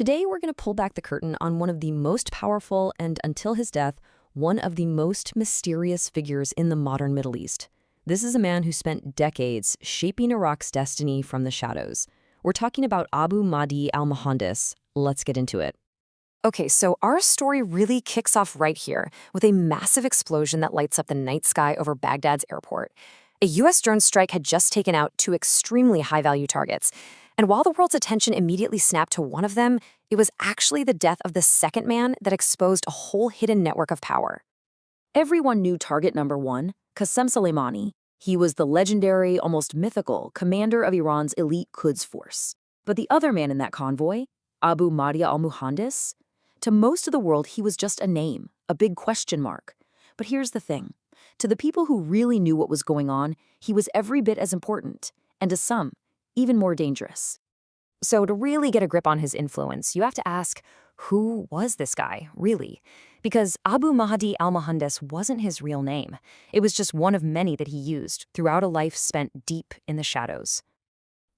Today, we're going to pull back the curtain on one of the most powerful and, until his death, one of the most mysterious figures in the modern Middle East. This is a man who spent decades shaping Iraq's destiny from the shadows. We're talking about Abu Mahdi al-Muhandis. Let's get into it. Okay, so our story really kicks off right here with a massive explosion that lights up the night sky over Baghdad's airport. A U.S. drone strike had just taken out two extremely high-value targets. And while the world's attention immediately snapped to one of them, it was actually the death of the second man that exposed a whole hidden network of power. Everyone knew target number one, Qassem Soleimani. He was the legendary, almost mythical, commander of Iran's elite Quds force. But the other man in that convoy, Abu Mahdi al-Muhandis, to most of the world he was just a name, a big question mark. But here's the thing. To the people who really knew what was going on, he was every bit as important, and to some, even more dangerous. So to really get a grip on his influence, you have to ask, who was this guy, really? Because Abu Mahdi al-Muhandis wasn't his real name. It was just one of many that he used throughout a life spent deep in the shadows.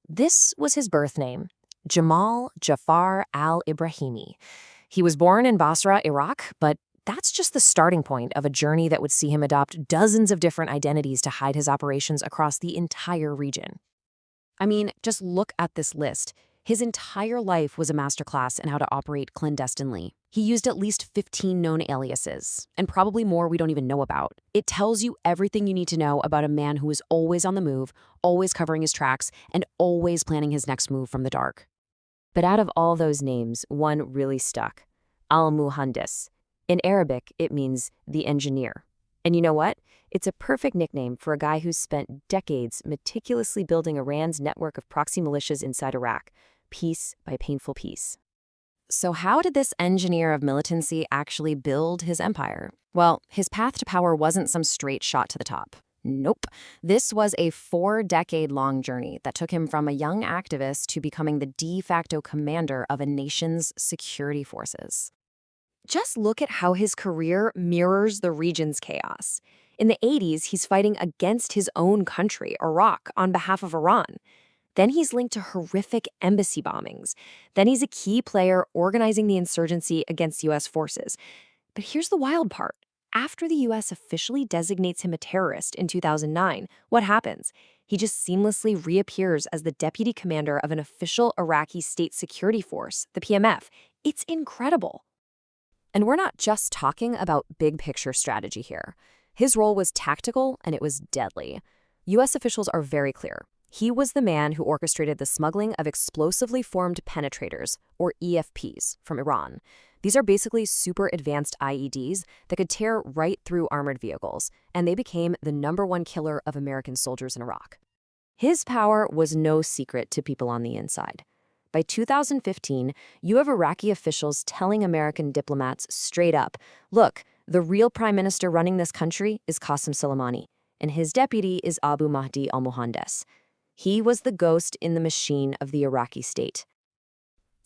This was his birth name, Jamal Jafar al-Ibrahimi. He was born in Basra, Iraq, but that's just the starting point of a journey that would see him adopt dozens of different identities to hide his operations across the entire region. I mean, just look at this list. His entire life was a masterclass in how to operate clandestinely. He used at least 15 known aliases, and probably more we don't even know about. It tells you everything you need to know about a man who was always on the move, always covering his tracks, and always planning his next move from the dark. But out of all those names, one really stuck. Al-Muhandis. In Arabic, it means the engineer. And you know what? It's a perfect nickname for a guy who's spent decades meticulously building Iran's network of proxy militias inside Iraq, piece by painful piece. So how did this engineer of militancy actually build his empire? Well, his path to power wasn't some straight shot to the top. Nope. This was a 4-decade-long journey that took him from a young activist to becoming the de facto commander of a nation's security forces. Just look at how his career mirrors the region's chaos. In the 80s, he's fighting against his own country, Iraq, on behalf of Iran. Then he's linked to horrific embassy bombings. Then he's a key player organizing the insurgency against U.S. forces. But here's the wild part. After the U.S. officially designates him a terrorist in 2009, what happens? He just seamlessly reappears as the deputy commander of an official Iraqi state security force, the PMF. It's incredible. And we're not just talking about big-picture strategy here. His role was tactical, and it was deadly. U.S. officials are very clear. He was the man who orchestrated the smuggling of explosively formed penetrators, or EFPs, from Iran. These are basically super advanced IEDs that could tear right through armored vehicles, and they became the #1 killer of American soldiers in Iraq. His power was no secret to people on the inside. By 2015, you have Iraqi officials telling American diplomats straight up, look, the real prime minister running this country is Qassem Soleimani, and his deputy is Abu Mahdi al-Muhandis. He was the ghost in the machine of the Iraqi state.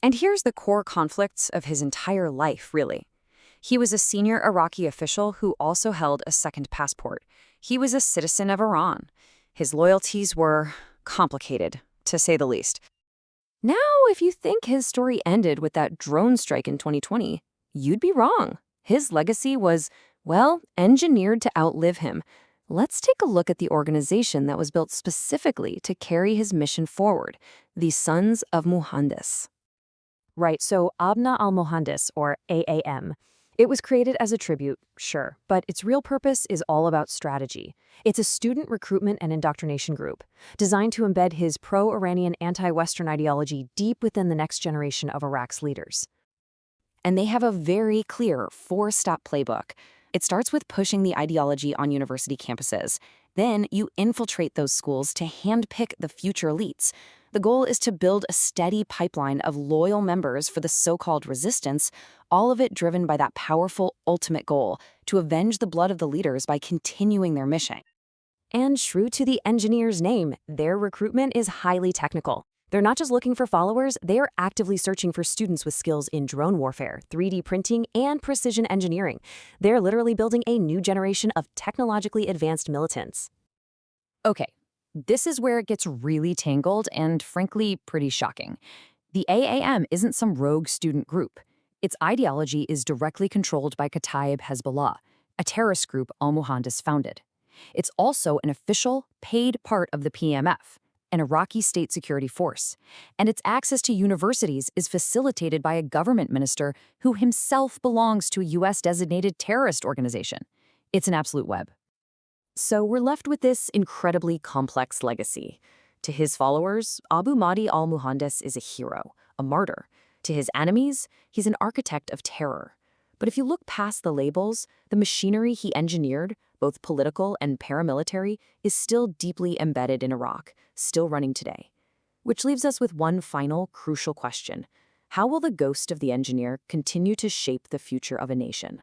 And here's the core conflicts of his entire life, really. He was a senior Iraqi official who also held a second passport. He was a citizen of Iran. His loyalties were complicated, to say the least. Now, if you think his story ended with that drone strike in 2020, you'd be wrong. His legacy was, well, engineered to outlive him. Let's take a look at the organization that was built specifically to carry his mission forward, the Sons of Muhandis. Right, so Abna al-Muhandis, or AAM. It was created as a tribute, sure, but its real purpose is all about strategy. It's a student recruitment and indoctrination group designed to embed his pro-Iranian anti-Western ideology deep within the next generation of Iraq's leaders. And they have a very clear 4-step playbook. It starts with pushing the ideology on university campuses. Then you infiltrate those schools to handpick the future elites. The goal is to build a steady pipeline of loyal members for the so-called resistance, all of it driven by that powerful ultimate goal, to avenge the blood of the leaders by continuing their mission. And true to the engineer's name, their recruitment is highly technical. They're not just looking for followers, they are actively searching for students with skills in drone warfare, 3D printing, and precision engineering. They're literally building a new generation of technologically advanced militants. Okay, this is where it gets really tangled and, frankly, pretty shocking. The AAM isn't some rogue student group. Its ideology is directly controlled by Kataeb Hezbollah, a terrorist group al-Muhandis founded. It's also an official, paid part of the PMF, an Iraqi state security force, and its access to universities is facilitated by a government minister who himself belongs to a U.S.-designated terrorist organization. It's an absolute web. So we're left with this incredibly complex legacy. To his followers, Abu Mahdi al-Muhandis is a hero, a martyr. To his enemies, he's an architect of terror. But if you look past the labels, the machinery he engineered, both political and paramilitary, is still deeply embedded in Iraq, still running today. Which leaves us with one final, crucial question. How will the ghost of the engineer continue to shape the future of a nation?